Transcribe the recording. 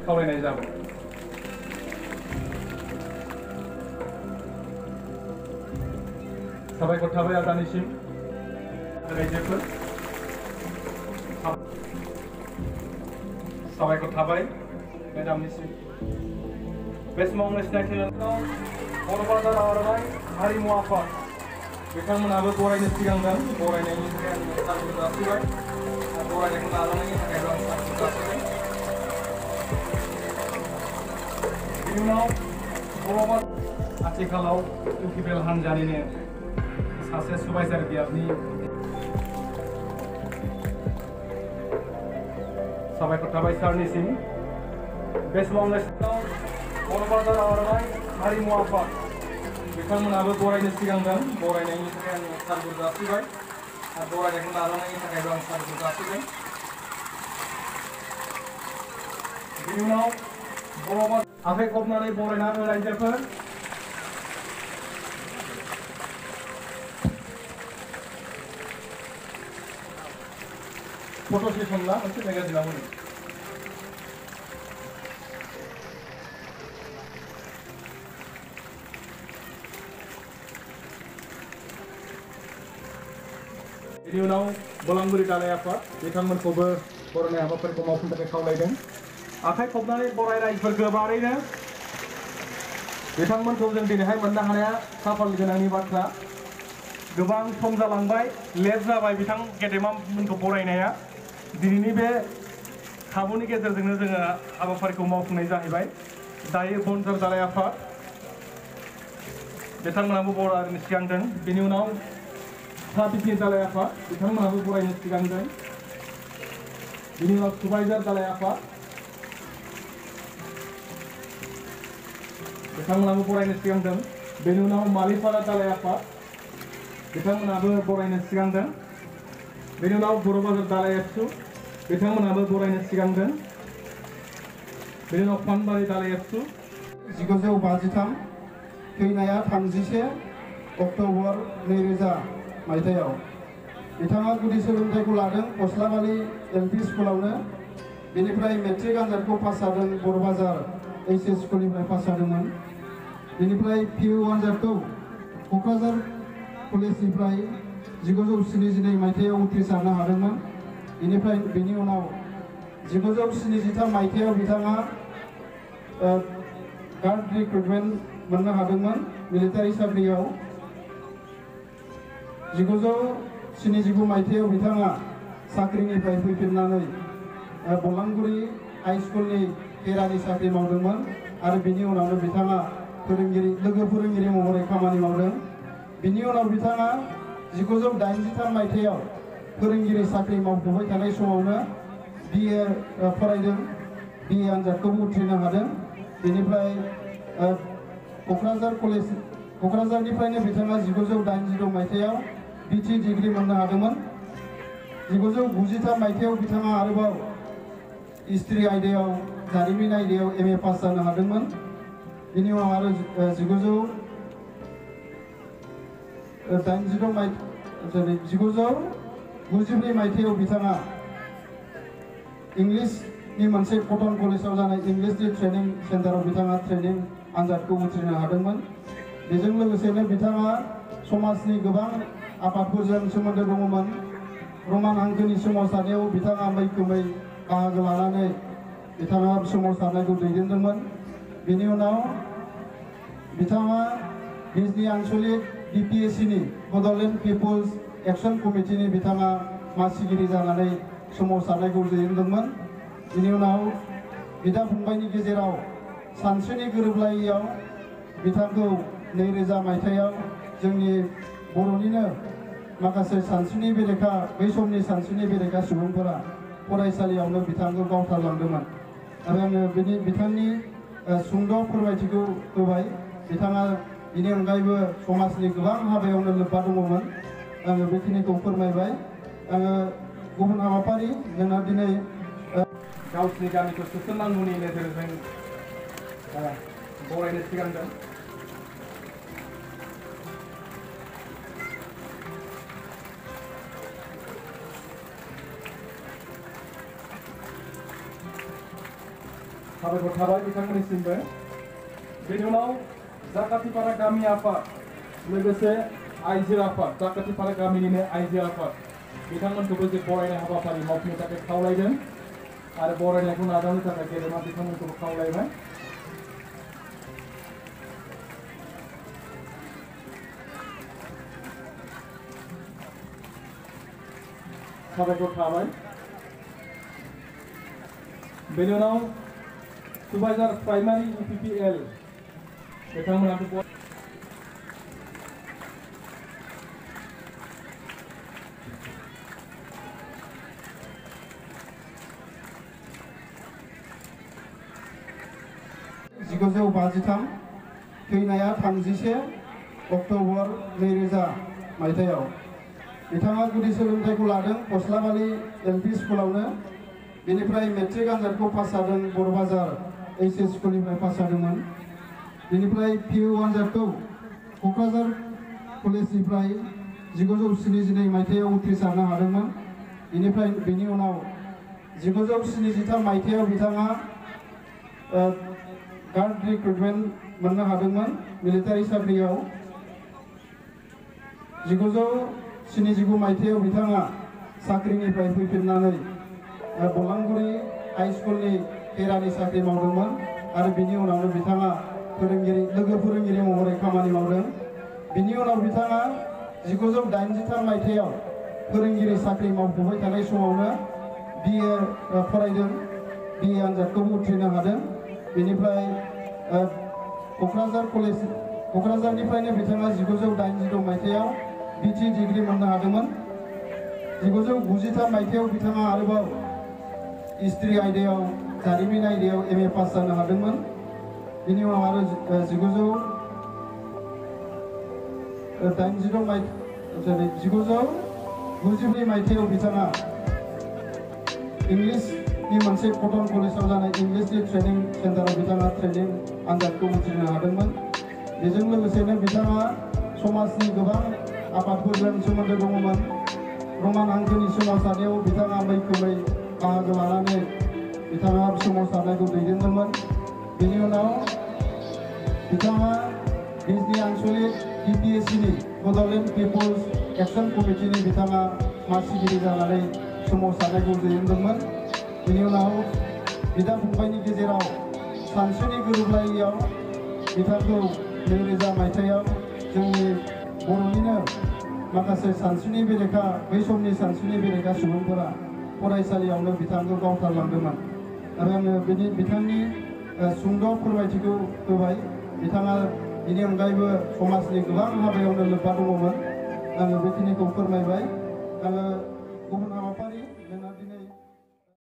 खावलायनाय जाबाय। साबायखर थाबाय आदानिसिम रायजोफोर साबायखर थाबाय मेडामनिसिम बे समावनो सिनायथि बर' बाजार आर'नाइ हारिमु आफाद बिथांमोनाबो बरायनो सिगांदों बरायनायनि थाखाय आं साबायखर जासिबाय बरायनायखौ नाजानायनि थाखायबो आं साबायखर जासिबाय। बिनि उनाव बर' आथिखालाव इउपिपिएल हान्जानिनो सासे सुबायजार बियाबनि साबायखर थाबाय सारनिसिम बे समावनो बर' बाजार आर'नाइ हारिमु आफाद बिथांमोनाबो बरायनो सिगांदों बरायनायनि थाखाय आं साबायखर जासिबाय बरायनायखौ नाजानायनि थाखायबो आं साबायखर जासिबाय। बिनि उनाव बर' आखाइ खबनानै बरायना हो रायजोफोर फट' सेसन ला मोनसे मेगाजिनाव होनो बेनि उनाव बलांगुरि दालाइ आफाद बिथांमोनखौबो बरायनाय हाबाफारिखौ मावफुंनो थाखाय खावलायदों। आखाइ खबनानै बराय रायजोफोर गोबारैनो बिथांमोनखौ जों दिनैहाय मोननो हानाया खाफाल गोनांनि बाथ्रा। गोबां सम जालांबाय लेट जाबाय बिथां गेदेमामोनखौ बरायनाया दिनैनि बे खाबुनि गेजेरजोंनो जोङो हाबाफारिखौ मावफुंनाय जाहैबाय। दायो बनजार दालाइ आफाद बिथांमोनाबो बरायनो सिगांदों। बेनि उनाव साबिसनि दालाइ आफाद बिथांमोनाबो बरायनो सिगांदों। बिनि उनाव सुबायजार दालाइ आफाद बिथांमोनाबो बरायनो सिगांदों। बेनि उनाव मालिपारा दालाइ आफाद बिथांमोनाबो बरायनो सिगांदों। बेनि उनाव बर' बाजार दालाइ एबसु बिथांमोनाबो बरायनो सिगांदों। बेनि उनाव फानबारि दालाइ एबसु 1953 थैनाया 31 अक्ट'बर 2000 मायथाइयाव बिथाङा गुदि सोलोंथाइखौ लादों गस्लाबारि एलपि स्कुलावनो बेनिफ्राय मेट्रिक आनजादखौ पास जादों बर'बाजार एचएस स्कुलनिफ्राय पास जादोंमोन बेनिफ्राय पिइउ आनजादखौ क'क्राझार कलेजनिफ्राय 1972 मायथाइयाव उथ्रिसारनो हादोंमोन बेनिफ्राय बेनि उनाव 1973 मायथाइयाव बिथाङा गार्ड रिक्रुटमेन्ट मोननो हादोंमोन मिलिटारि साख्रियाव 1979 मायथाइयाव बिथाङा साख्रिनिफ्राय फैफिननानै बलांगुरि हाई स्कुलनि केरानि साख्रि मावदोंमोन आरो बिनि उनावनो बिथाङा लोगो फोरोंगिरि महरै खामानि मावदों बिनि उनाव बिथाङा 1983 मायथाइयाव फोरोंगिरि साख्रि मावफुबाय थानाय समावनो बिए फरायदों बिए आनजादखौबो उथ्रिनो हादों बेनिफ्राय क'क्राझारनिफ्रायनो बिथाङा 1986 मायथाइयाव बिटि डिग्री मोननो हादोंमोन 1993 मायथाइयाव बिथाङा आरोबाव हिस्ट्रि आयदायाव जारिमिन आयदायाव एमए पास जानो हादोंमोन बिनि उनाव आरो 1992 मायथाइयाव बिथाङा इंलिसनि मोनसे कटन कलेजाव जानाय इंलिसनि ट्रेनिं सेन्टाराव बिथाङा ट्रेनिं आनजादखौ उथ्रिनो हादोंमोन बेजों लोगोसेनो बिथाङा समाजनि गोबां आफादफोरजों सोमोन्दो दङमोन रमान हांखोनि सोमावसारनायाव बिथाङा मैखोमै बाहागो लानानै बिथाङा सोमावसारनायखौ दैदेनदोंमोन बेनि उनाव बिथाङा बिजनी आन्चलिक बिपिएससिनि बड'लेण्ड पिपल्स एक्शन कमिटिनि बिथाङा मासिगिरि जानानै सोमावसारनायखौ दैदेनदोंमोन बेनि उनाव बिदा फंबायनि गेजेराव सानस्रिनि गोरोबलायैयाव बिथांखौ 2000 मायथाइयाव जोंनि बर'निनो माखासे सानस्रिनि बेरेखा बै समनि सानस्रिनि बेरेखा सुबुंफोरा फरायसालियावनो बिथांखौ गावथारलांदोंमोन आरो आङो बिथांनि सुंद' फोरमायथिखौ होबाय बिथाङा बिनि अनगायैबो समाजनि गोबां हाबायावनो लोब्बा दङमोन आङो बेखिनिखौ फोरमायबाय आङो गुबुन हाबाफारि जोंना दिनै गावसिनि गामिखौ सोसननांगौनि नोजोरजों बरायनो सिगांदों साबायखर थाबाय बिथांमोननिसिमबो बेनि उनाव जाकातिपारा गामि आफाद लोगोसे आइजो आफाद जाकातिपारा गामिनिनो आइजो आफाद बिथांमोनखौबो जे बरायनाय हाबाफारि मावफुंनो थाखाय खावलायदों आरो बरायनायखौ नाजावनो थाखाय गेदेमा बिथांमोनखौबो खावलायबाय साबायखर थाबाय बेनि उनाव सुबाइजार प्राइमारि UPPL बिथांमोनाबो थैनाया 31 अक्ट'बर 2000 मायथाइयाव बिथाङा गुदि सोलोंथाइखौ लादों गस्लाबारि एलपि स्कुलावनो बेनिफ्राय मेट्रिक आनजादखौ पास जादों बर'बाजार एचएस स्कुलनिफ्राय पास जादोंमोन बेनिफ्राय पिइउ आनजादखौ क'क्राझार कलेजनिफ्राय 1972 मायथाइयाव उथ्रिसारनो हादोंमोन बेनिफ्राय बेनि उनाव 1973 मायथाइयाव बिथाङा गार्ड रिक्रुटमेन्ट मोननो हादोंमोन मिलिटारि साख्रियाव 1979 मायथाइयाव बिथाङा साख्रिनिफ्राय फैफिननानै बलांगुरि हाई स्कुलनि केरानि साख्रि मावदोंमोन आरो बिनि उनावनो बिथाङा लोगो फोरोंगिरि महरै खामानि मावदों बिनि उनाव बिथाङा 1983 मायथाइयाव फोरोंगिरि साख्रि मावफुबाय थानाय समावनो बिए फरायदों बिए आनजादखौबो उथ्रिनो हादों बेनिफ्राय क'क्राझारनिफ्रायनो बिथाङा 1986 मायथाइयाव बिटि डिग्री मोननो हादोंमोन 1993 मायथाइयाव बिथाङा आरोबाव हिस्ट्रि आयदायाव जारिमिन आयदायाव एमए पास जानो हादोंमोन बिनि उनाव आरो 1992 मायथाइयाव बिथाङा इंलिस मोनसे कटन कलेजाव जानाय इंलिशनि ट्रेनिं सेन्टाराव बिथाङा ट्रेनिं आनजादखौ उथ्रिनो हादोंमोन। बेजों लोगोसेनो बिथाङा समाजनि गोबां आफादफोरजों सोमोन्दो दङमोन। रमान हांखोनि सोमावसारनायाव बिथाङा मैखोमै बाहागो लानानै बिथाङा सोमावसारनायखौ दैदेनदोंमोन। बेनि उनाव बिथाङा बिजनी आन्चलिक DPSCनि बड'लेण्ड पिपल्स एक्शन कमिटिनि बिथाङा मासिगिरि जानानै सोमावसारनायखौ दैदेनदोंमोन। बेनि उनाव बिदा फंबायनि गेजेराव सानस्रिनि गोरोबलायैयाव बिथांखौ 2000 मायथाइयाव जोंनि बर'निनो माखासे सानस्रिनि बेरेखा बै समनि सानस्रिनि बेरेखा सुबुंफोरा फरायसालियावनो बिथांखौ गावथारलांदोंमोन आरो आङो बिथांनि सुंद' फोरमायथिखौ होबाय। बिथाङा बेनि अनगायैबो समाजनि गोबां हाबायावनो लोब्बा दङमोन। आङो बेखिनिखौ फोरमायबाय। आङो गुबुन हाबाफारि